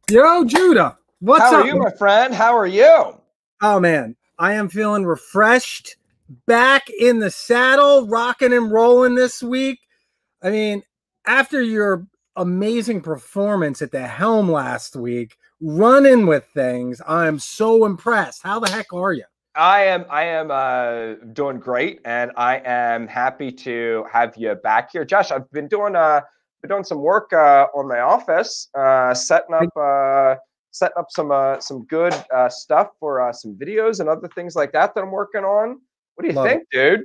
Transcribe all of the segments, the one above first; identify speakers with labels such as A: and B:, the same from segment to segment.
A: Yo, Judah, what's up?
B: How are you, my friend? How are you?
A: Oh, man, I am feeling refreshed, back in the saddle, rocking and rolling this week. I mean, after your amazing performance at the helm last week, running with things, I am so impressed. How the heck are you?
B: I am doing great, and I am happy to have you back here, Josh. I've been doing some work on my office, setting up some good stuff for some videos and other things like that I'm working on. What do you think, dude?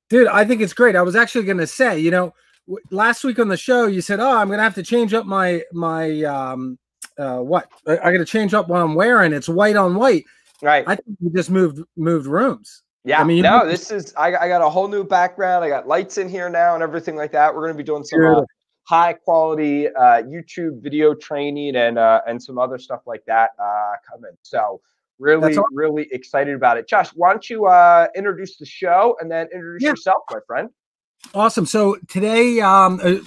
A: Dude, I think it's great. I was actually going to say, last week on the show, you said, "Oh, I'm going to have to change up my what? I got to change up what I'm wearing. It's white on white."
B: Right.
A: I think you just moved rooms.
B: Yeah.
A: I mean,
B: I got a whole new background. I got lights in here now and everything like that. We're going to be doing some high quality YouTube video training and some other stuff like that coming. So really excited about it. Josh, why don't you introduce the show and then introduce yourself, my friend?
A: Awesome. So today,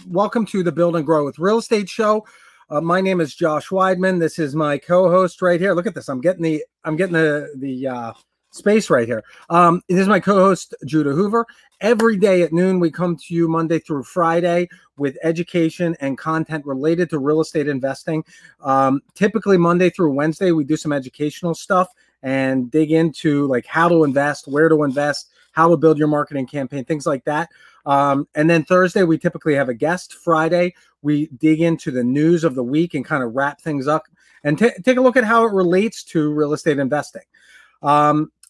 A: welcome to the Build and Grow with Real Estate show. My name is Josh Weidman. This is my co-host right here. Look at this. I'm getting the space right here. This is my co-host, Julia Hoover. Every day at noon, we come to you Monday through Friday with education and content related to real estate investing. Typically Monday through Wednesday, we do some educational stuff and dig into like how to invest, where to invest, how to build your marketing campaign, things like that. And then Thursday, we typically have a guest. Friday, we dig into the news of the week and kind of wrap things up and take a look at how it relates to real estate investing.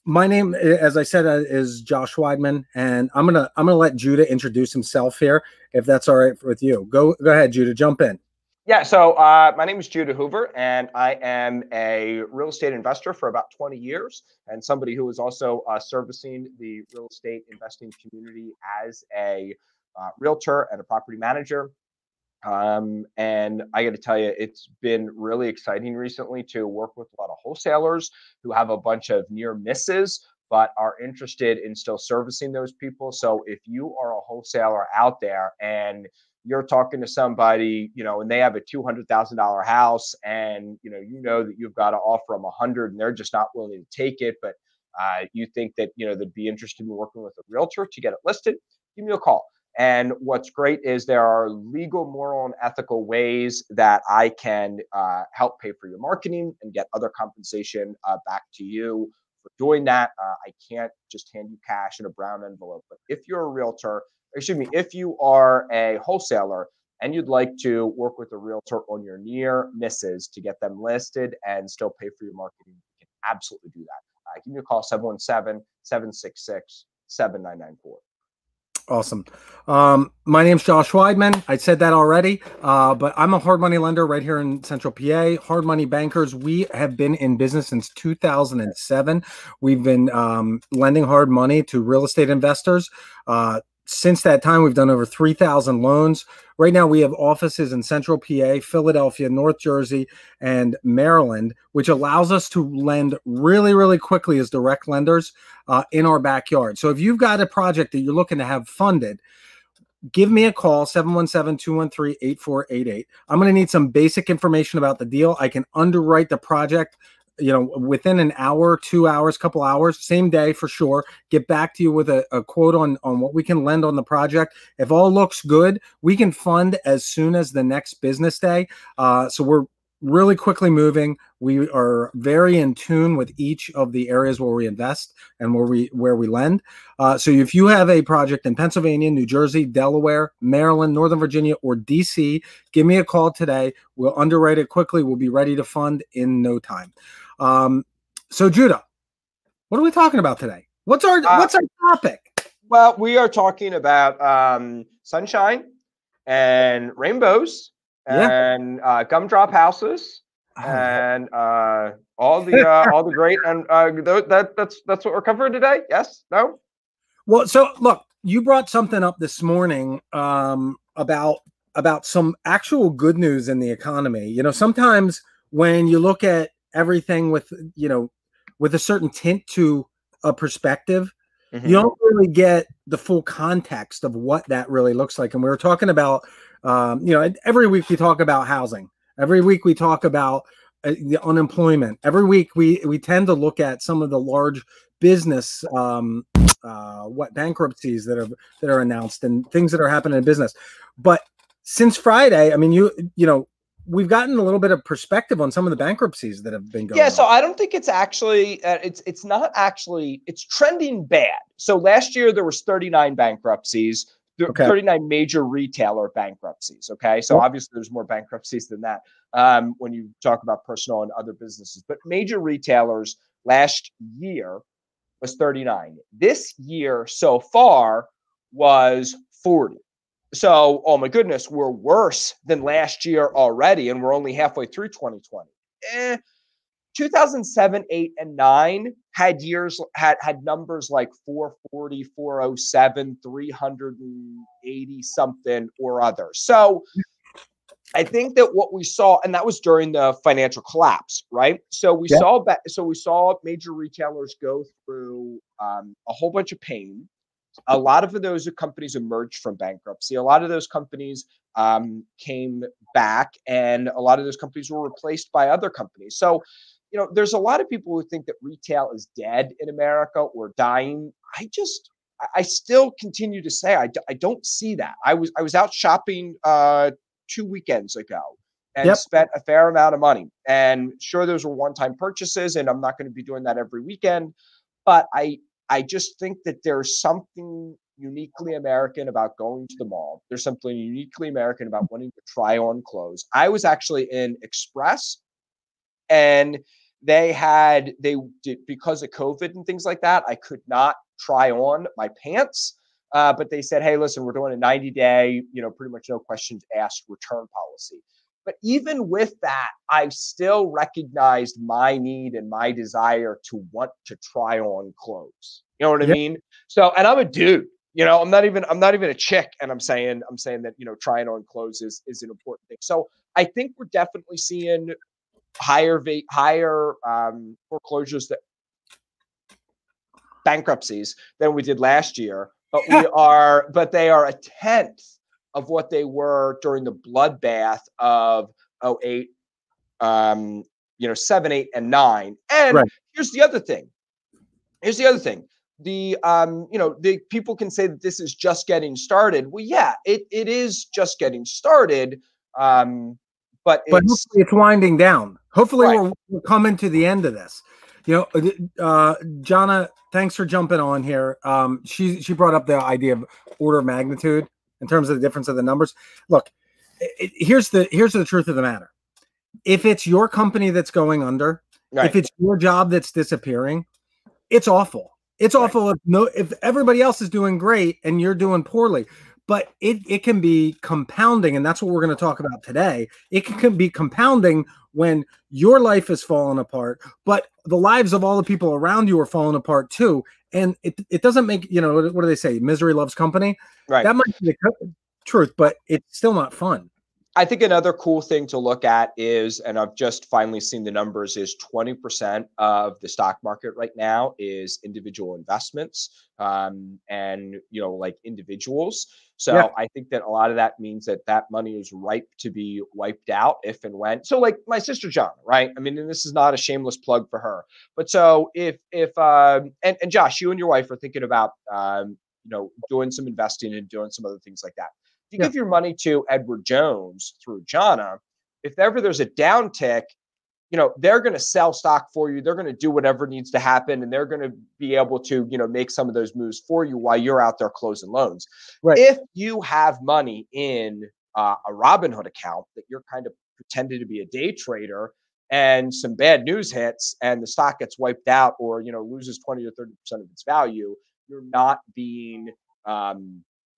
A: My name, as I said, is Josh Weidman, and I'm gonna let Judah introduce himself here, if that's all right with you. Go ahead, Judah, jump in.
B: Yeah, so my name is Julia Hoover, and I am a real estate investor for about 20 years, and somebody who is also servicing the real estate investing community as a realtor and a property manager. And I got to tell you, it's been really exciting recently to work with a lot of wholesalers who have a bunch of near misses, but are interested in still servicing those people. So if you are a wholesaler out there and you're talking to somebody, and they have a $200,000 house, and you know that you've got to offer them 100, and they're just not willing to take it, but you think that they'd be interested in working with a realtor to get it listed, give me a call. And what's great is there are legal, moral, and ethical ways that I can help pay for your marketing and get other compensation back to you for doing that. I can't just hand you cash in a brown envelope. But if you're a realtor, if you are a wholesaler and you'd like to work with a realtor on your near misses to get them listed and still pay for your marketing, you can absolutely do that. Give me a call, 717-766-7994.
A: Awesome. My name's Josh Weidman. I said that already, but I'm a hard money lender right here in Central PA. Hard Money Bankers. We have been in business since 2007. We've been lending hard money to real estate investors. Since that time, we've done over 3,000 loans. Right now, we have offices in Central PA, Philadelphia, North Jersey, and Maryland, which allows us to lend really, really quickly as direct lenders in our backyard. So if you've got a project that you're looking to have funded, give me a call, 717-213-8488. I'm going to need some basic information about the deal. I can underwrite the project within an hour, 2 hours, couple hours, same day for sure, get back to you with a quote on what we can lend on the project. If all looks good, we can fund as soon as the next business day. So we're really quickly moving. We are very in tune with each of the areas where we invest and where we lend. So if you have a project in Pennsylvania, New Jersey, Delaware, Maryland, Northern Virginia, or DC, give me a call today. We'll underwrite it quickly. We'll be ready to fund in no time. So Judah, what are we talking about today? What's our topic?
B: Well, we are talking about sunshine and rainbows and gumdrop houses and all the great and that's what we're covering today. Yes? No?
A: Well, so look, you brought something up this morning about some actual good news in the economy. Sometimes when you look at everything with a certain tint to a perspective, you don't really get the full context of what that really looks like. And we were talking about, every week we talk about housing Every week we talk about the unemployment. Every week we tend to look at some of the large business bankruptcies that are announced and things that are happening in business. But since Friday, I mean, we've gotten a little bit of perspective on some of the bankruptcies that have been going on.
B: So I don't think it's actually it's not actually, it's trending bad. So last year there was 39 bankruptcies, 39 major retailer bankruptcies. Okay, so obviously there's more bankruptcies than that when you talk about personal and other businesses, but major retailers last year was 39. This year so far was 40. So, oh my goodness, we're worse than last year already, and we're only halfway through 2020. 2007, 8, and 9 had numbers like 440, 407, 380 something or other. So I think that what we saw, and that was during the financial collapse, right? So we saw major retailers go through a whole bunch of pain. A lot of those companies emerged from bankruptcy. A lot of those companies came back, and a lot of those companies were replaced by other companies. So, there's a lot of people who think that retail is dead in America or dying. I still continue to say I don't see that. I was out shopping 2 weekends ago and spent a fair amount of money. And sure, those were one-time purchases, and I'm not going to be doing that every weekend. But I just think that there's something uniquely American about going to the mall. There's something uniquely American about wanting to try on clothes. I was actually in Express, and they did, because of COVID and things like that, I could not try on my pants. But they said, hey, listen, we're doing a 90-day, pretty much no questions asked return policy. But even with that, I still recognized my need and my desire to want to try on clothes. You know what I mean? So, and I'm a dude. I'm not even a chick, and I'm saying that trying on clothes is an important thing. So I think we're definitely seeing higher foreclosures, that bankruptcies, than we did last year. But they are a tenth of what they were during the bloodbath of 08, 7, 8, and 9. And here's the other thing. The people can say that this is just getting started. Well, yeah, it is just getting started. But
A: hopefully it's winding down. Hopefully we're coming to the end of this. Jana, thanks for jumping on here. She brought up the idea of order of magnitude in terms of the difference of the numbers. Look, here's the truth of the matter. If it's your company that's going under, if it's your job that's disappearing, it's awful. It's awful if everybody else is doing great and you're doing poorly. But it can be compounding, and that's what we're going to talk about today. It can be compounding when your life is falling apart, but the lives of all the people around you are falling apart too. And it doesn't make, what do they say? Misery loves company.
B: Right.
A: That might be the truth, but it's still not fun.
B: I think another cool thing to look at is, and I've just finally seen the numbers, is 20% of the stock market right now is individual investments, and like individuals. So I think that a lot of that means that money is ripe to be wiped out if and when. So like my sister John, right? I mean, and this is not a shameless plug for her, but so if and Josh, you and your wife are thinking about doing some investing and doing some other things like that. If you give your money to Edward Jones through Jana, if ever there's a downtick, they're going to sell stock for you. They're going to do whatever needs to happen, and they're going to be able to, make some of those moves for you while you're out there closing loans. Right. If you have money in a Robinhood account that you're kind of pretending to be a day trader, and some bad news hits and the stock gets wiped out or, loses 20 or 30% of its value, you're not being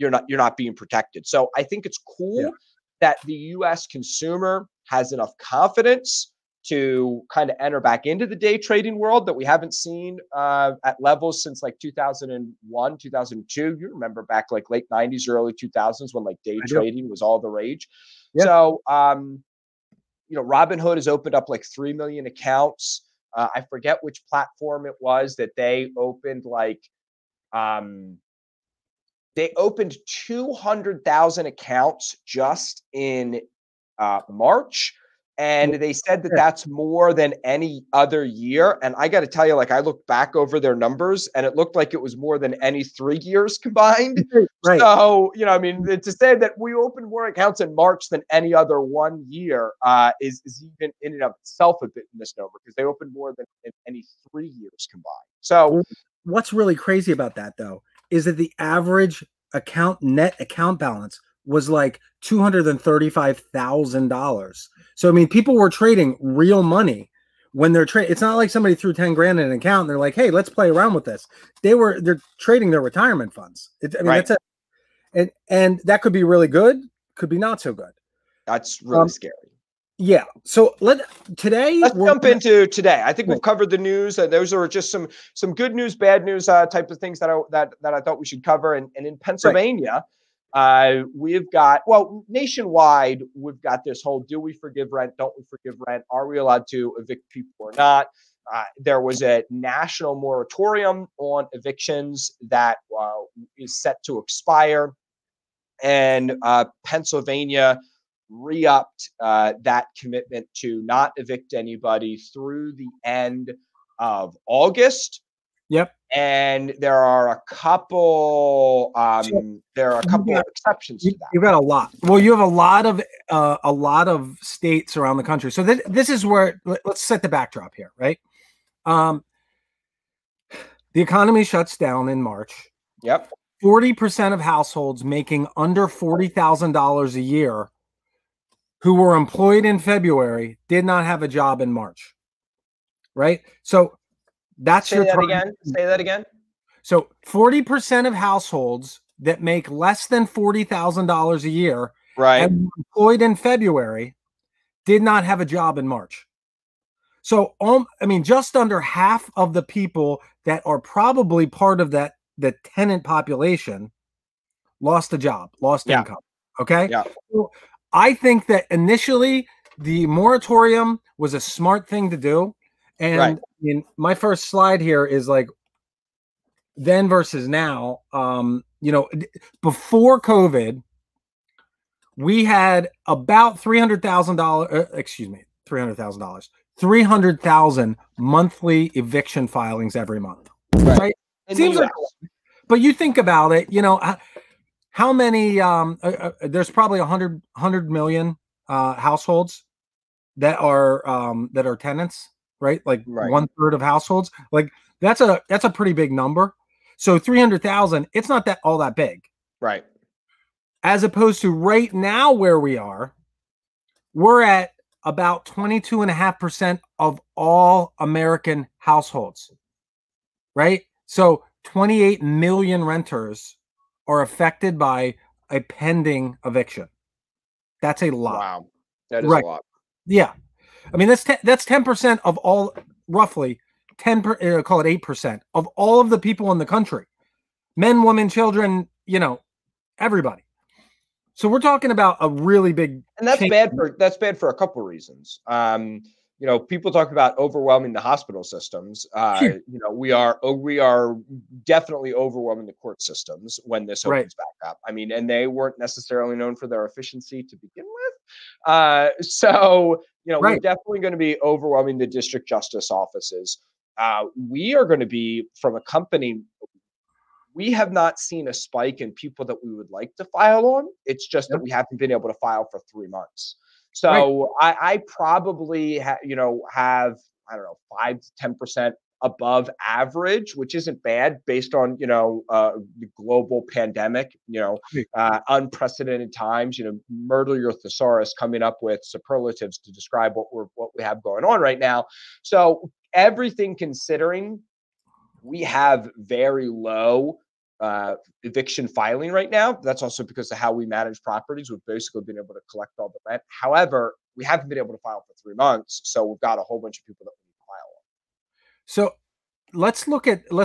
B: you're not being protected. So I think it's cool that the U.S. consumer has enough confidence to kind of enter back into the day trading world that we haven't seen at levels since like 2001, 2002. You remember back like late 90s, early 2000s when like day trading was all the rage. Yeah. So, Robinhood has opened up like 3 million accounts. I forget which platform it was that they opened they opened 200,000 accounts just in March, And they said that that's more than any other year. And I got to tell you, like, I looked back over their numbers and it looked like it was more than any 3 years combined.
A: Right.
B: So, you know, I mean, to say that we opened more accounts in March than any other 1 year is even in and of itself a bit misnomer, because they opened more than in any 3 years combined. So
A: what's really crazy about that, though, is that the average net account balance was like $235,000. So, I mean, people were trading real money when they're trading. It's not like somebody threw 10 grand in an account and they're like, hey, let's play around with this. They're trading their retirement funds. I mean,
B: right.
A: that's and that could be really good, could be not so good.
B: That's really scary.
A: Yeah. So let's
B: jump into today. I think we've covered the news. Those are just some good news, bad news type of things that I thought we should cover. And in Pennsylvania, we've got, well, nationwide, we've got this whole, do we forgive rent? Don't we forgive rent? Are we allowed to evict people or not? There was a national moratorium on evictions that is set to expire. And Pennsylvania re-upped that commitment to not evict anybody through the end of August.
A: Yep.
B: And there are a couple exceptions to that.
A: You've got a lot. Well, you have a lot of states around the country. So this is where, let's set the backdrop here, right? The economy shuts down in March.
B: Yep.
A: 40% of households making under $40,000 a year who were employed in February did not have a job in March, right? So that's
B: Say that again.
A: So 40% of households that make less than $40,000 a year,
B: right,
A: and were employed in February did not have a job in March. So, I mean, just under half of the people that are probably part of the tenant population lost a job, lost income. Okay.
B: Yeah.
A: So I think that initially the moratorium was a smart thing to do. And in my first slide here is like then versus now. You know, before COVID, we had about $300,000 monthly eviction filings every month. Right? Seems like, but you think about it, you know, how many, there's probably 100 million households that are tenants, right? Like 1/3 of households. Like that's a pretty big number. So 300,000, it's not all that big.
B: Right.
A: As opposed to right now where we are, we're at about 22.5% of all American households, right? So 28 million renters are affected by a pending eviction. That's a lot.
B: Wow. That is a lot.
A: Yeah. I mean, that's 10% of all, roughly 10, call it 8% of all of the people in the country, men, women, children, you know, everybody. So we're talking about a really big,
B: and that's bad for a couple of reasons. You know, people talk about overwhelming the hospital systems. You know, we are definitely overwhelming the court systems when this opens back up. I mean, and they weren't necessarily known for their efficiency to begin with. So, you know, we're definitely going to be overwhelming the district justice offices. We are going to be, from a company, we have not seen a spike in people that we would like to file on. It's just that we haven't been able to file for 3 months. So I probably have, I don't know, 5 to 10% above average, which isn't bad based on, the global pandemic, unprecedented times, murder your thesaurus coming up with superlatives to describe what we have going on right now. So everything considering, we have very low eviction filing right now. That's also because of how we manage properties. We've basically been able to collect all the rent. However, we haven't been able to file for 3 months. So we've got a whole bunch of people that we need to file on.
A: So let's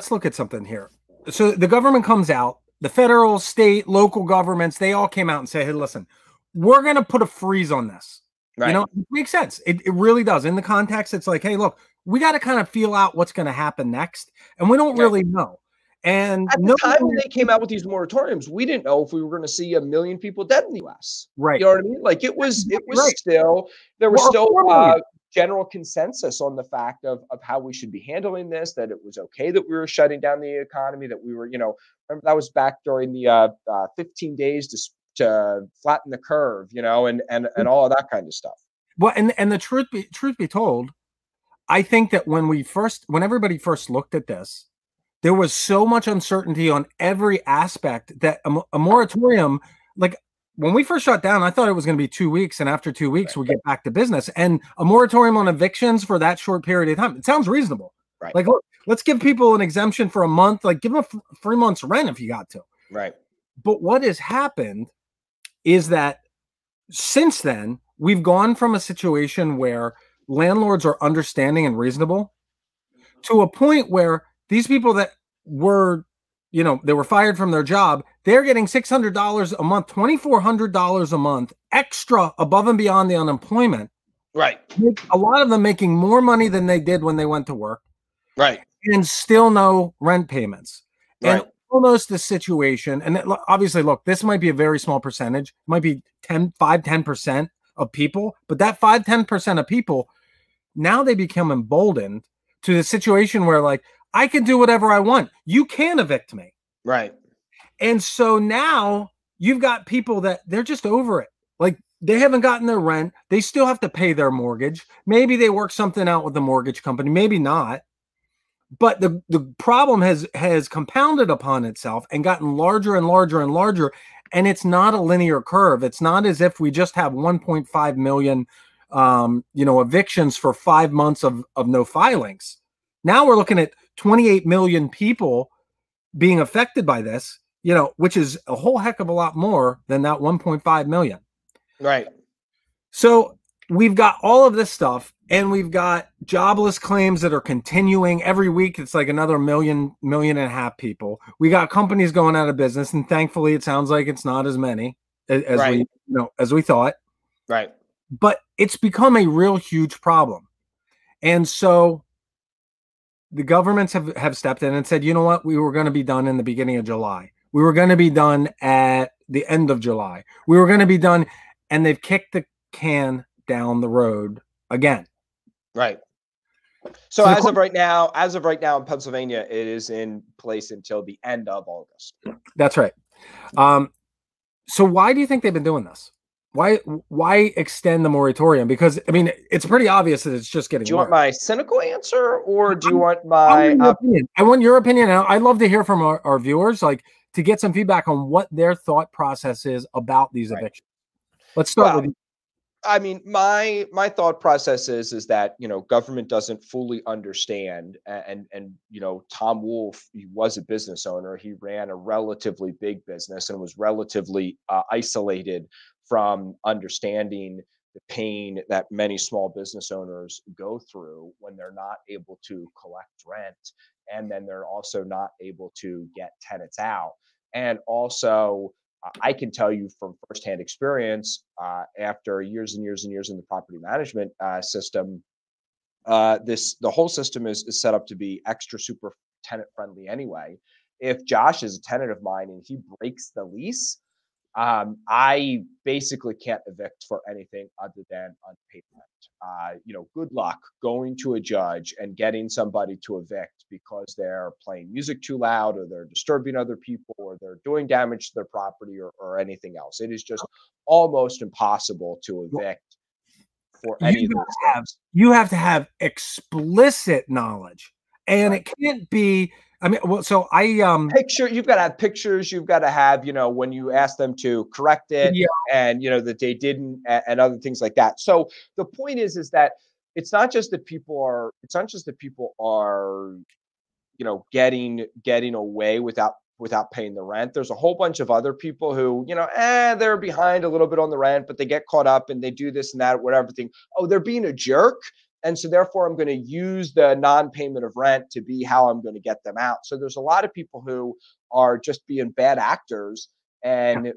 A: look at something here. So the government comes out, the federal, state, local governments, they all came out and say, hey, listen, we're going to put a freeze on this. Right. It makes sense. It really does. In the context, it's like, hey, look, we got to kind of feel out what's going to happen next. And we don't really know. And
B: At the
A: no
B: time when
A: one,
B: they came out with these moratoriums, we didn't know if we were going to see 1 million people dead in the US.
A: right,
B: You know what I mean? Like
A: that's
B: it
A: exactly
B: was
A: right.
B: still, there was
A: Or
B: still
A: 4 million.
B: general consensus on the fact of how we should be handling this, that it was okay that we were shutting down the economy, that we were, remember that was back during the 15 days to flatten the curve, and all of that kind of stuff.
A: Well, and the truth be told, I think that when everybody first looked at this, there was so much uncertainty on every aspect that a moratorium, like when we first shut down, I thought it was going to be 2 weeks, and after 2 weeks,
B: Right.
A: we get back to business. And a moratorium on evictions for that short period of time, it sounds reasonable.
B: Right.
A: Like, look, let's give people an exemption for a month, like give them 3 months rent if you got to.
B: Right.
A: But what has happened is that since then, we've gone from a situation where landlords are understanding and reasonable to a point where these people that were, they were fired from their job, they're getting $600 a month, $2,400 a month extra above and beyond the unemployment.
B: Right.
A: A lot of them making more money than they did when they went to work.
B: Right.
A: And still no rent payments.
B: Right.
A: And almost the situation, and obviously, look, this might be a very small percentage. It might be 10% of people, but that 5-10% of people, now they become emboldened to the situation where, like, I can do whatever I want. You can't evict me.
B: Right.
A: And so now you've got people that they're just over it. Like, they haven't gotten their rent. They still have to pay their mortgage. Maybe they work something out with the mortgage company, maybe not. But the problem has compounded upon itself and gotten larger and larger and larger. And it's not a linear curve. It's not as if we just have 1.5 million, evictions for 5 months of no filings. Now we're looking at 28 million people being affected by this, which is a whole heck of a lot more than that 1.5 million.
B: Right.
A: So we've got all of this stuff, and we've got jobless claims that are continuing every week. It's like another million and a half people. We got companies going out of business, and thankfully it sounds like it's not as many as
B: Right.
A: we thought.
B: Right.
A: But it's become a real huge problem. And so the governments have stepped in and said, you know what, we were going to be done in the beginning of July. We were going to be done at the end of July. We were going to be done, and they've kicked the can down the road again.
B: Right. So as of right now in Pennsylvania, it is in place until the end of August.
A: That's right. So why do you think they've been doing this? Why extend the moratorium? Because I mean, it's pretty obvious that it's just getting.
B: Do you want my cynical answer, or do you want
A: I
B: my
A: opinion? I want your opinion. I'd love to hear from our viewers, like, to get some feedback on what their thought process is about these evictions. Let's start with you.
B: I mean, my thought process is that, government doesn't fully understand, and Tom Wolfe, he was a business owner. He ran a relatively big business and was relatively isolated from understanding the pain that many small business owners go through when they're not able to collect rent, and then they're also not able to get tenants out. And also, I can tell you from firsthand experience, after years and years and years in the property management system, the whole system is set up to be extra super tenant friendly anyway. If Josh is a tenant of mine and he breaks the lease, I basically can't evict for anything other than unpaid rent. Good luck going to a judge and getting somebody to evict because they're playing music too loud, or they're disturbing other people, or they're doing damage to their property, or anything else. It is just almost impossible to evict for any of those things.
A: You have to have explicit knowledge, and it can't be. I mean, well, so you've
B: got to have pictures. You've got to have, when you ask them to correct it, and that they didn't, and other things like that. So the point is that it's not just that people are getting away without paying the rent. There's a whole bunch of other people who, they're behind a little bit on the rent, but they get caught up and they do this and that, whatever thing. Oh, they're being a jerk. And so therefore I'm going to use the non-payment of rent to be how I'm going to get them out. So there's a lot of people who are just being bad actors, and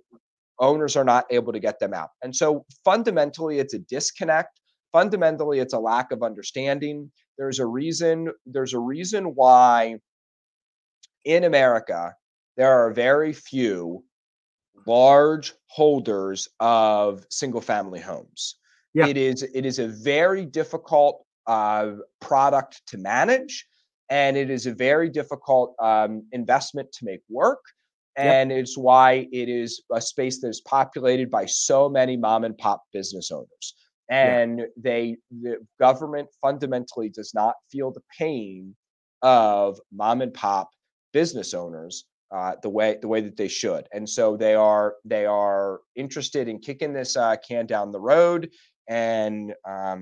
B: owners are not able to get them out. And so fundamentally it's a disconnect. Fundamentally it's a lack of understanding. There's a reason why in America, there are very few large holders of single family homes.
A: Yeah.
B: It is a very difficult product to manage, and it is a very difficult investment to make work.
A: Yep.
B: And it's why it is a space that is populated by so many mom and pop business owners. And the government fundamentally does not feel the pain of mom and pop business owners the way that they should. And so they are interested in kicking this can down the road. And
A: all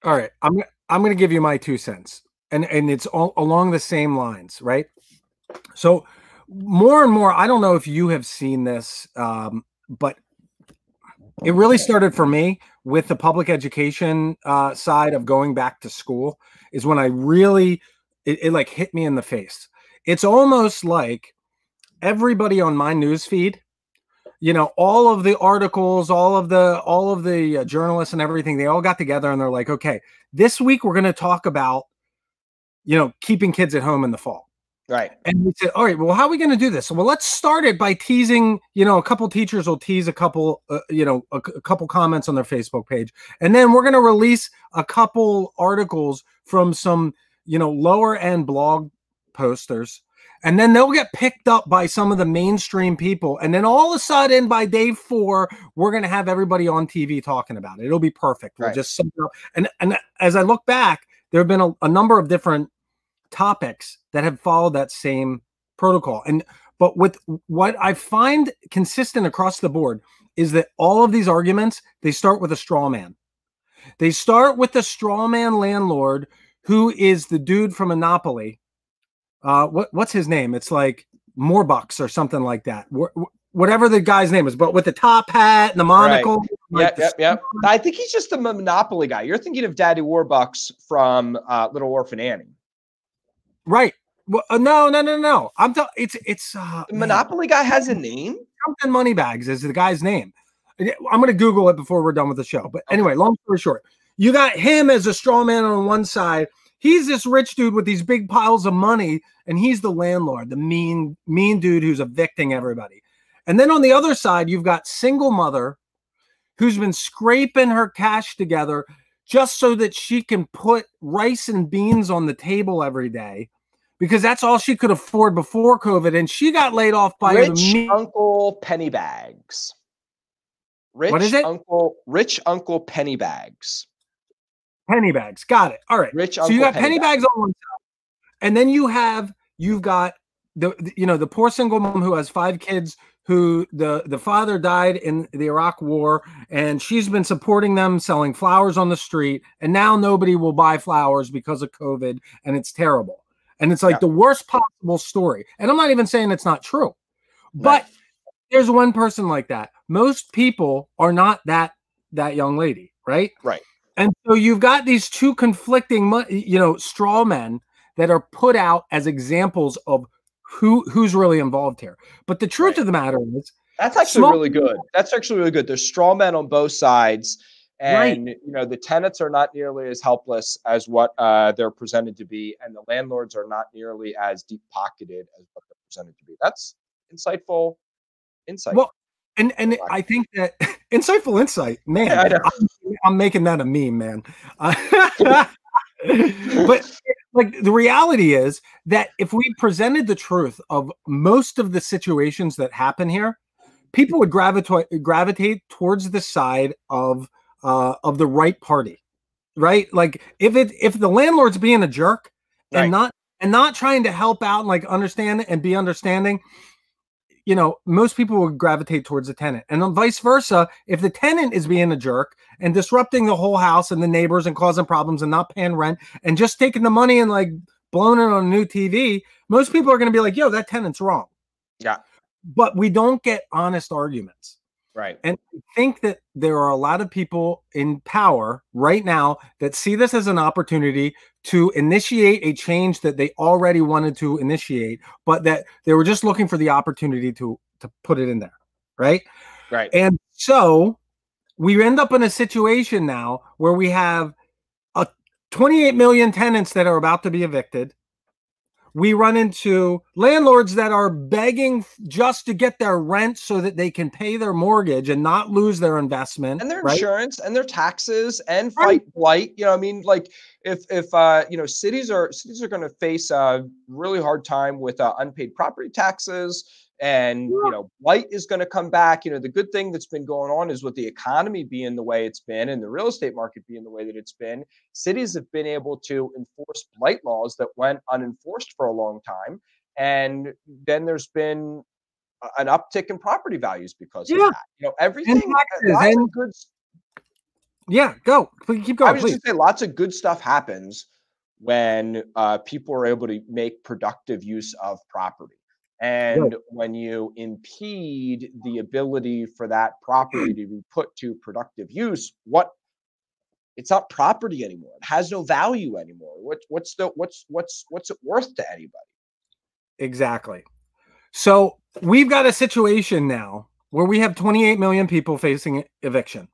A: right, I'm going to give you my 2 cents, and it's all along the same lines, right? So more and more, I don't know if you have seen this, but it really started for me with the public education side of going back to school is when I really, it like hit me in the face. It's almost like everybody on my news feed, you know, all of the articles, all of the journalists and everything, they all got together and they're like, okay, this week we're going to talk about, you know, keeping kids at home in the fall.
B: right.
A: And we said, all right, well, how are we going to do this? Well, let's start it by teasing, you know, a couple teachers will tease a couple, a couple comments on their Facebook page. And then we're going to release a couple articles from some, you know, lower end blog posters. And then they'll get picked up by some of the mainstream people. And then all of a sudden by day 4, we're going to have everybody on TV talking about it. It'll be perfect. We'll just sum it up. And as I look back, there have been a number of different topics that have followed that same protocol. But with what I find consistent across the board is that all of these arguments, they start with a straw man. They start with the straw man landlord who is the dude from Monopoly. What's his name? It's like Morbucks or something like that. Whatever the guy's name is, but with the top hat and the monocle.
B: Right. Yep. I think he's just the Monopoly guy. You're thinking of Daddy Warbucks from Little Orphan Annie.
A: Right. Well, no. I'm telling it's
B: the Monopoly guy has a name.
A: Something Moneybags is the guy's name. I'm going to Google it before we're done with the show. But anyway, long story short, you got him as a straw man on one side. He's this rich dude with these big piles of money, and he's the landlord, the mean dude who's evicting everybody. And then on the other side, you've got single mother who's been scraping her cash together just so that she can put rice and beans on the table every day, because that's all she could afford before COVID. And she got laid off by
B: Rich Uncle Pennybags.
A: What is it?
B: Rich Uncle Pennybags.
A: Pennybags. Got it. All right. So you got Pennybags on one side. And then you've got the poor single mom who has 5 kids who the father died in the Iraq war, and she's been supporting them, selling flowers on the street, and now nobody will buy flowers because of COVID, and it's terrible. And it's like the worst possible story. And I'm not even saying it's not true, but there's one person like that. Most people are not that young lady, right?
B: Right.
A: And so you've got these two conflicting, straw men that are put out as examples of who's really involved here. But the truth of the matter is,
B: that's actually really good. That's actually really good. There's straw men on both sides. And, the tenants are not nearly as helpless as what they're presented to be. And the landlords are not nearly as deep pocketed as what they're presented to be. That's insightful insight.
A: Well, and I think that insightful insight, man, I'm making that a meme, man. But like the reality is that if we presented the truth of most of the situations that happen here, people would gravitate towards the side of the right party, right? Like if the landlord's being a jerk and not trying to help out and like understand and be understanding, most people would gravitate towards the tenant. And then vice versa, if the tenant is being a jerk and disrupting the whole house and the neighbors and causing problems and not paying rent and just taking the money and like blowing it on a new TV, most people are going to be like, yo, that tenant's wrong.
B: Yeah.
A: But we don't get honest arguments.
B: Right.
A: And I think that there are a lot of people in power right now that see this as an opportunity to initiate a change that they already wanted to initiate, but that they were just looking for the opportunity to put it in there. Right.
B: Right.
A: And so we end up in a situation now where we have 28 million tenants that are about to be evicted. We run into landlords that are begging just to get their rent so that they can pay their mortgage and not lose their investment,
B: and their
A: right?
B: insurance and their taxes and
A: Right.
B: fight blight. I mean, like if cities are going to face a really hard time with unpaid property taxes, and blight is going to come back. The good thing that's been going on is with the economy being the way it's been and the real estate market being the way that it's been, cities have been able to enforce blight laws that went unenforced for a long time, and then there's been an uptick in property values because of
A: Yeah.
B: that.
A: And
B: Everything,
A: taxes
B: lots
A: and
B: of good.
A: yeah, go. Please keep
B: I
A: going,
B: was
A: please.
B: just saying, lots of good stuff happens when people are able to make productive use of property.
A: Good.
B: And when you impede the ability for that property to be put to productive use, it's not property anymore. It has no value anymore. What's it worth to anybody?
A: Exactly. So we've got a situation now where we have 28 million people facing eviction.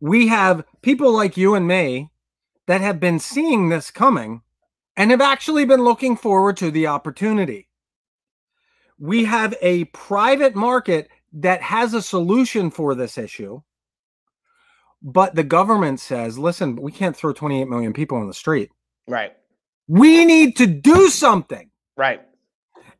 A: We have people like you and me that have been seeing this coming and have actually been looking forward to the opportunity. We have a private market that has a solution for this issue, but the government says, listen, we can't throw 28 million people on the street.
B: Right.
A: We need to do something.
B: Right.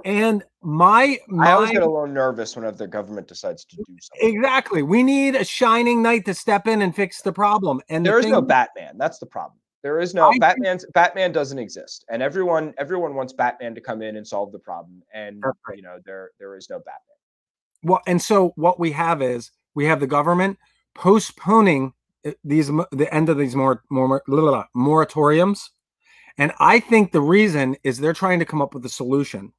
A: And
B: I always get a little nervous whenever the government decides to do something.
A: Exactly. We need a shining knight to step in and fix the problem. And
B: there is no Batman. That's the problem. There is no Batman doesn't exist, and everyone wants Batman to come in and solve the problem. And there is no Batman.
A: Well, and so what we have is we have the government postponing the end of these moratoriums, and I think the reason is they're trying to come up with a solution.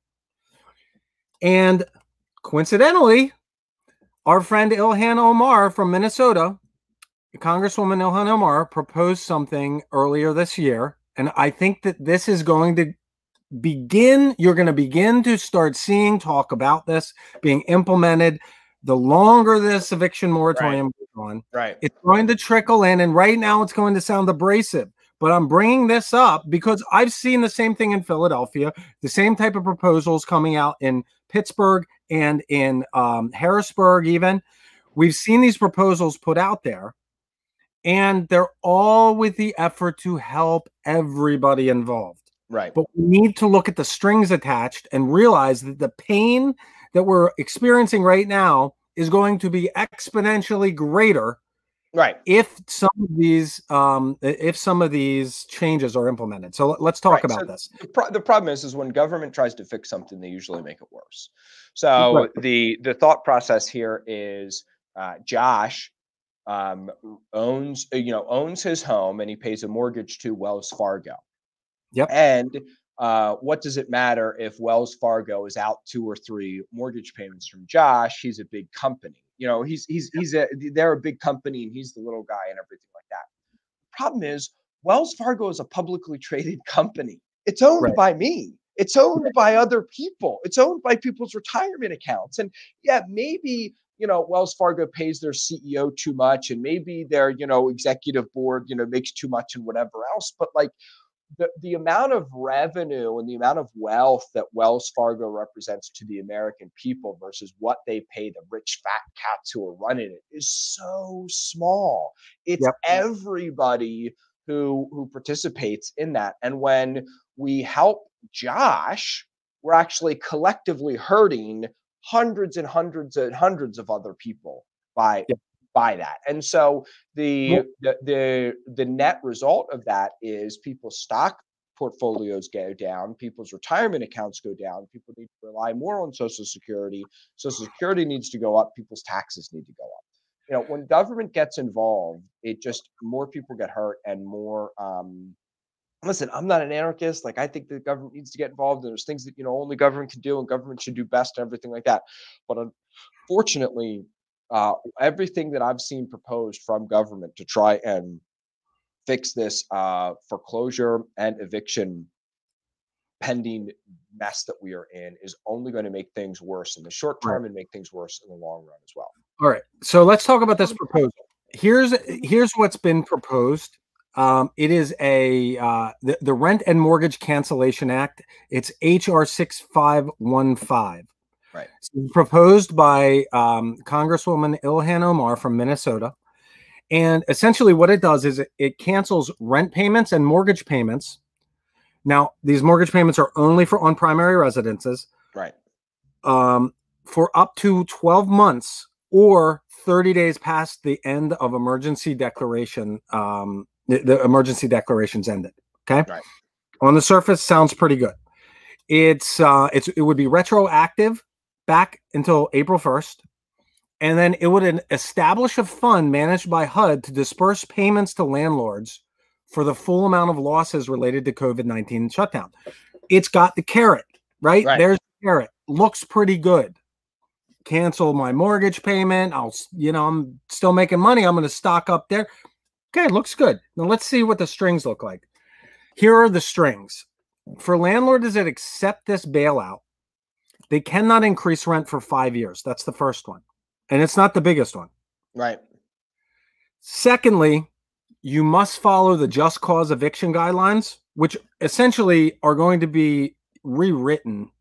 A: And coincidentally, our friend Ilhan Omar from Minnesota, Congresswoman Ilhan Omar, proposed something earlier this year. And I think that this is going to you're going to begin to start seeing talk about this being implemented. The longer this eviction moratorium goes on, it's going to trickle in. And right now it's going to sound abrasive. But I'm bringing this up because I've seen the same thing in Philadelphia, the same type of proposals coming out in Pittsburgh and in Harrisburg even. We've seen these proposals put out there, and they're all with the effort to help everybody involved.
B: Right.
A: But we need to look at the strings attached and realize that the pain that we're experiencing right now is going to be exponentially greater.
B: Right.
A: If some of these changes are implemented. So let's talk about this.
B: The problem is when government tries to fix something, they usually make it worse. So the thought process here is Josh owns his home and he pays a mortgage to Wells Fargo.
A: Yep.
B: And what does it matter if Wells Fargo is out 2 or 3 mortgage payments from Josh? He's a big company. They're a big company and he's the little guy and everything like that. Problem is, Wells Fargo is a publicly traded company. It's owned by me. It's owned by other people. It's owned by people's retirement accounts. And yeah, maybe Wells Fargo pays their CEO too much, and maybe their executive board makes too much and whatever else. But like the amount of revenue and the amount of wealth that Wells Fargo represents to the American people versus what they pay the rich fat cats who are running it is so small. It's everybody who participates in that. And when we help Josh, we're actually collectively hurting hundreds and hundreds and hundreds of other people by that. And so the net result of that is people's stock portfolios go down, people's retirement accounts go down, people need to rely more on Social Security. Social Security needs to go up, people's taxes need to go up. When government gets involved, more people get hurt and more listen, I'm not an anarchist. Like, I think the government needs to get involved. And there's things that, only government can do and government should do best and everything like that. But unfortunately, everything that I've seen proposed from government to try and fix this foreclosure and eviction pending mess that we are in is only going to make things worse in the short term and make things worse in the long run as well.
A: All right. So let's talk about this proposal. Here's what's been proposed. It is the Rent and Mortgage Cancellation Act. It's HR 6515.
B: Right.
A: It's proposed by Congresswoman Ilhan Omar from Minnesota. And essentially what it does is it cancels rent payments and mortgage payments. Now, these mortgage payments are only on primary residences.
B: Right.
A: For up to 12 months or 30 days past the end of emergency declaration. The emergency declaration's ended. Okay.
B: Right.
A: On the surface, sounds pretty good. It would be retroactive back until April 1st. And then it would establish a fund managed by HUD to disperse payments to landlords for the full amount of losses related to COVID-19 shutdown. It's got the carrot, right? There's the carrot. Looks pretty good. Cancel my mortgage payment. I'm still making money. I'm going to stock up there. Okay, looks good. Now let's see what the strings look like. Here are the strings. For landlords that accept this bailout, they cannot increase rent for 5 years. That's the first one. And it's not the biggest one.
B: Right.
A: Secondly, you must follow the just cause eviction guidelines, which essentially are going to be rewritten,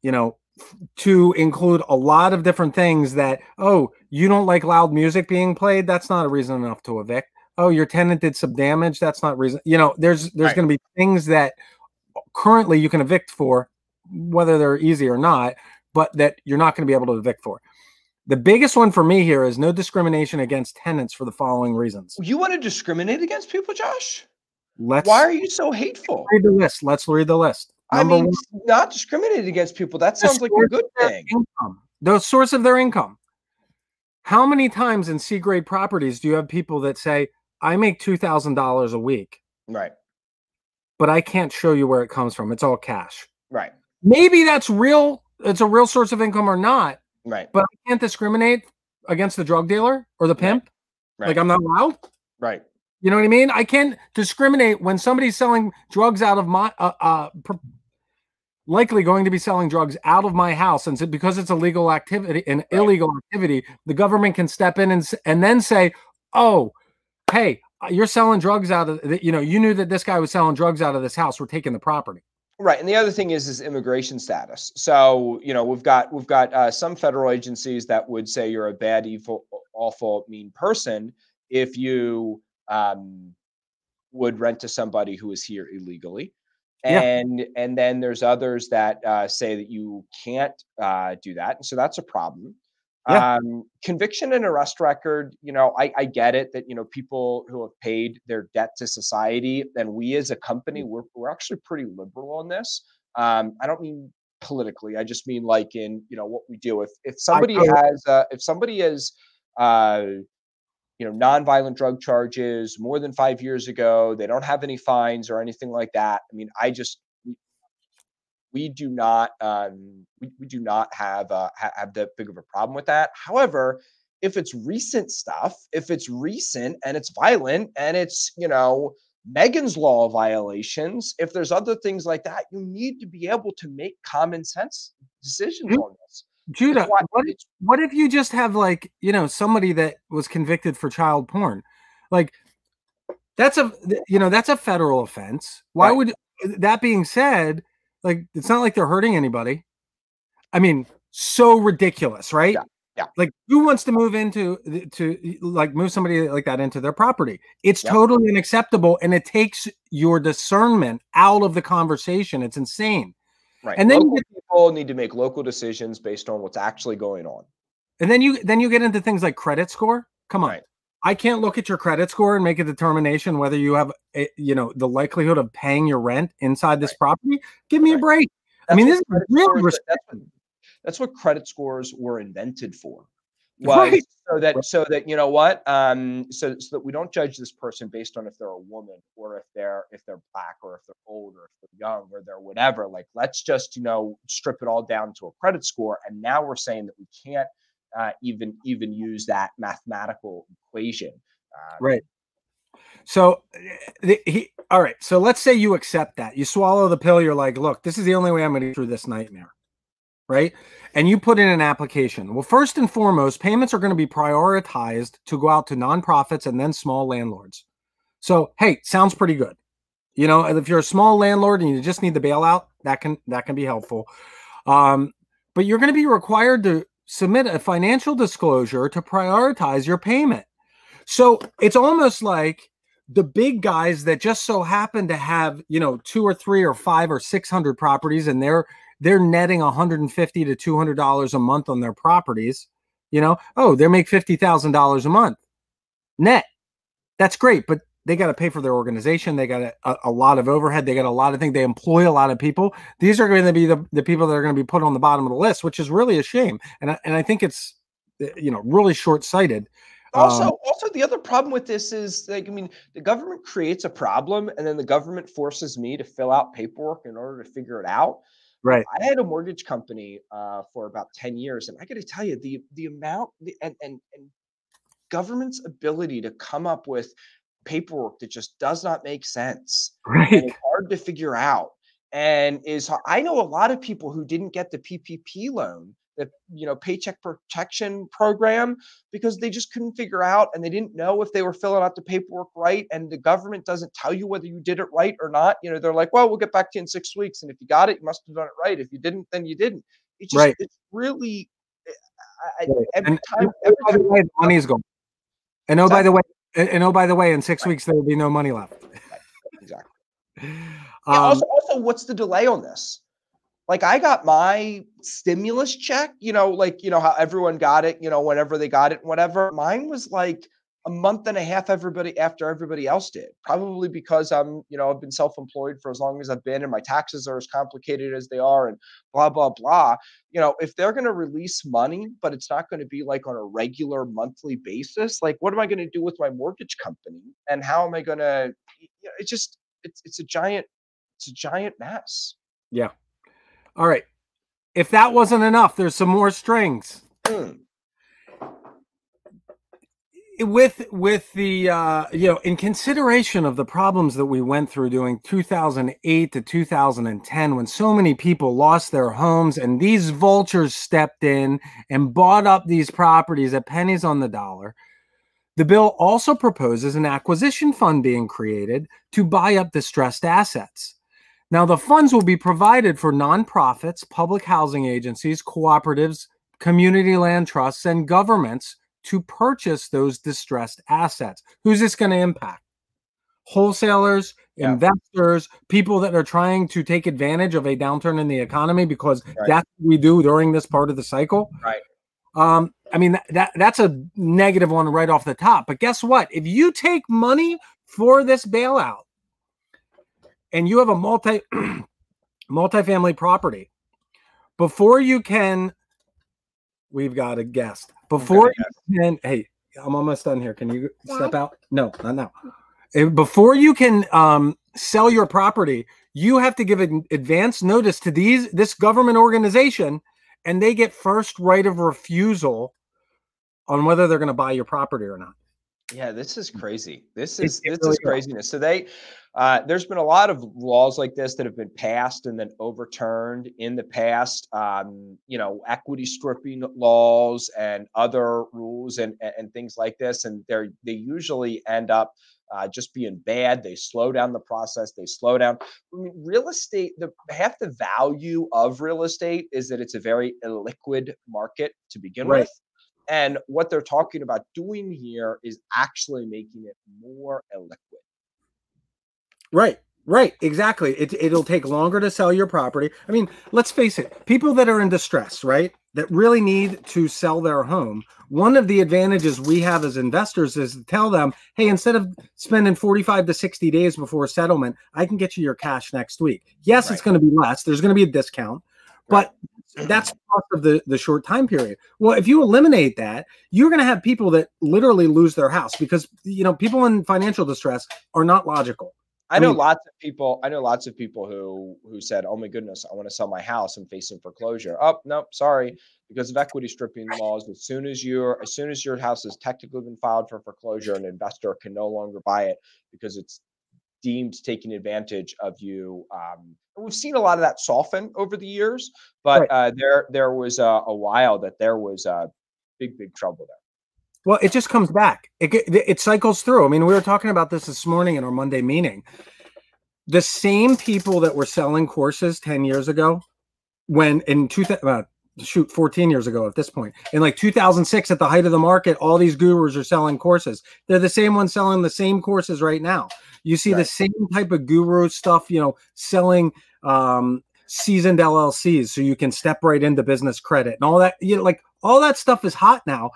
A: to include a lot of different things that, oh, you don't like loud music being played? That's not a reason enough to evict. Oh, your tenant did some damage. That's not reason. There's going to be things that currently you can evict for, whether they're easy or not, but that you're not going to be able to evict for. The biggest one for me here is no discrimination against tenants for the following reasons.
B: You want to discriminate against people, Josh?
A: Why
B: are you so hateful?
A: Read the list. Let's read the list.
B: Not discriminating against people. That sounds like a good thing.
A: The source of their income. How many times in C-grade properties do you have people that say, I make $2,000 a week.
B: Right.
A: But I can't show you where it comes from. It's all cash.
B: Right.
A: Maybe that's real. It's a real source of income or not.
B: Right.
A: But I can't discriminate against the drug dealer or the pimp. Right. Like I'm not allowed.
B: Right.
A: You know what I mean? I can't discriminate when somebody's selling drugs out of my, likely going to be selling drugs out of my house. And because it's a legal activity, an illegal activity, the government can step in and then say, oh, hey, you're selling drugs out of, you knew that this guy was selling drugs out of this house. We're taking the property.
B: Right. And the other thing is immigration status. So, we've got some federal agencies that would say you're a bad, evil, awful, mean person if you would rent to somebody who is here illegally. And then there's others that say that you can't do that. And so that's a problem. Conviction and arrest record, I get it that, people who have paid their debt to society, and we as a company, we're actually pretty liberal on this. I don't mean politically. I just mean like in, what we do. If somebody has, nonviolent drug charges more than 5 years ago, they don't have any fines or anything like that. I mean, we do not have that big of a problem with that. However, if it's recent stuff, if it's recent and it's violent and it's, Megan's Law violations, if there's other things like that, you need to be able to make common sense decisions on this.
A: Judah, what if you just have somebody that was convicted for child porn? Like that's a federal offense. Why would, that being said, it's not like they're hurting anybody. I mean, so ridiculous, right?
B: Yeah.
A: Like who wants to move move somebody like that into their property? It's totally unacceptable. And it takes your discernment out of the conversation. It's insane.
B: Right. And then people need to make local decisions based on what's actually going on.
A: And then you get into things like credit score. Come on.
B: Right.
A: I can't look at your credit score and make a determination whether you have the likelihood of paying your rent inside this property. Give me a break. This is real respect.
B: That's what credit scores were invented for. So that so that that we don't judge this person based on if they're a woman or if they're black or if they're old or if they're young or they're whatever. Like let's just strip it all down to a credit score. And now we're saying that we can't even use that mathematical equation.
A: Right. So all right. So let's say you accept that. You swallow the pill. You're like, look, this is the only way I'm going to get through this nightmare. Right. And you put in an application. Well, first and foremost, payments are going to be prioritized to go out to nonprofits and then small landlords. So, hey, sounds pretty good. You know, and if you're a small landlord and you just need the bailout, that can be helpful. But you're going to be required to submit a financial disclosure to prioritize your payment. So it's almost like the big guys that just so happen to have, you know, 2 or 3 or 5 or 600 properties, and they're netting $150 to $200 a month on their properties. You know, oh, they make $50,000 a month net. That's great, but they got to pay for their organization. They got a lot of overhead. They got a lot of things. They employ a lot of people. These are going to be the people that are going to be put on the bottom of the list, which is really a shame. And I think it's, you know, really short-sighted.
B: Also, the other problem with this is, like, I mean, the government creates a problem, and then the government forces me to fill out paperwork in order to figure it out.
A: Right.
B: I had a mortgage company for about 10 years, and I got to tell you, the amount and government's ability to come up with paperwork that just does not make sense and
A: Right.
B: it's hard to figure out. And I know a lot of people who didn't get the PPP loan, the Paycheck Protection Program, because they just couldn't figure out, and they didn't know if they were filling out the paperwork right. And the government doesn't tell you whether you did it right or not. They're like, well, we'll get back to you in 6 weeks, and if you got it, you must have done it right. If you didn't, then you didn't.
A: Right.
B: It's really
A: Right.
B: every
A: And
B: time. Every
A: by the
B: time
A: way, the money's gone. And oh, by the way, in 6 weeks there will be no money left.
B: Right, exactly. Yeah.
A: Um,
B: Also, what's the delay on this? Like, I got my stimulus check, how everyone got it, whenever they got it, whatever. Mine was like a month and a half after everybody else did. Probably because I've been self-employed for as long as I've been, and my taxes are as complicated as they are, and blah, blah, blah. If they're going to release money, but it's not going to be like on a regular monthly basis, like, what am I going to do with my mortgage company? And how am I going to, it's a giant mess.
A: yeah. All right. If that wasn't enough, there's some more strings. With the in consideration of the problems that we went through during 2008 to 2010, when so many people lost their homes and these vultures stepped in and bought up these properties at pennies on the dollar, the bill also proposes an acquisition fund being created to buy up distressed assets. Now, the funds will be provided for nonprofits, public housing agencies, cooperatives, community land trusts, and governments to purchase those distressed assets. Who's this going to impact? Wholesalers, investors, people that are trying to take advantage of a downturn in the economy, because that's what we do during this part of the cycle.
B: Right.
A: I mean, that's a negative one right off the top. But guess what? If you take money for this bailout and you have a multifamily property, before you can, we've got a guest. Before you can, hey, I'm almost done here. Can you step out? No, not now. Before you can sell your property, you have to give an advance notice to this government organization, and they get first right of refusal on whether they're going to buy your property or not.
B: Yeah, this is crazy. This is craziness. So there's been a lot of laws like this that have been passed and then overturned in the past. Equity stripping laws and other rules and things like this, and they usually end up just being bad. They slow down the process. They slow down. I mean, real estate. Half the value of real estate is that it's a very illiquid market to begin with. And what they're talking about doing here is actually making it more illiquid.
A: Right, exactly. It'll take longer to sell your property. I mean, let's face it, people that are in distress, right, that really need to sell their home, one of the advantages we have as investors is to tell them, hey, instead of spending 45 to 60 days before settlement, I can get you your cash next week. Yes, it's going to be less. There's going to be a discount, but that's part of the short time period. Well, if you eliminate that, you're going to have people that literally lose their house because, people in financial distress are not logical.
B: I know lots of people who said, "Oh my goodness, I want to sell my house. I'm facing foreclosure." Oh, no, sorry. Because of equity stripping laws, as soon as your house has technically been filed for foreclosure, an investor can no longer buy it because it's deemed taking advantage of you. And we've seen a lot of that soften over the years, but there was a while that there was big trouble there.
A: Well, it just comes back. It cycles through. I mean, we were talking about this morning in our Monday meeting. The same people that were selling courses 10 years ago, when in 14 years ago at this point, in like 2006, at the height of the market, all these gurus are selling courses. They're the same ones selling the same courses right now. You see the same type of guru stuff, selling seasoned LLCs so you can step right into business credit and all that. Like all that stuff is hot now.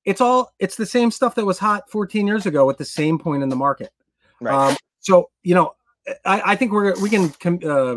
A: It's the same stuff that was hot 14 years ago at the same point in the market.
B: Right.
A: So, I think we can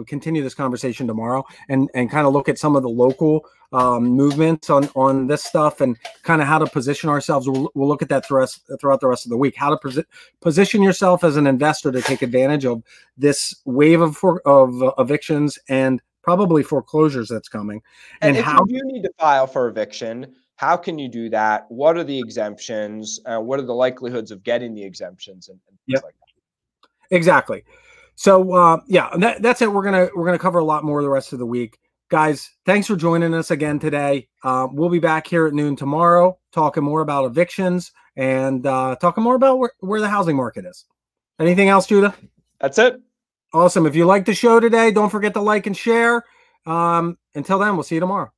A: continue this conversation tomorrow and kind of look at some of the local movements on this stuff and kind of how to position ourselves. We'll look at that throughout the rest of the week, how to position yourself as an investor to take advantage of this wave of evictions and probably foreclosures that's coming.
B: And if you do need to file for eviction, how can you do that? What are the exemptions? What are the likelihoods of getting the exemptions and things like that?
A: Exactly. So that's it. We're gonna cover a lot more the rest of the week, guys. Thanks for joining us again today. We'll be back here at noon tomorrow, talking more about evictions and talking more about where the housing market is. Anything else, Judah?
B: That's it.
A: Awesome. If you liked the show today, don't forget to like and share. Until then, we'll see you tomorrow.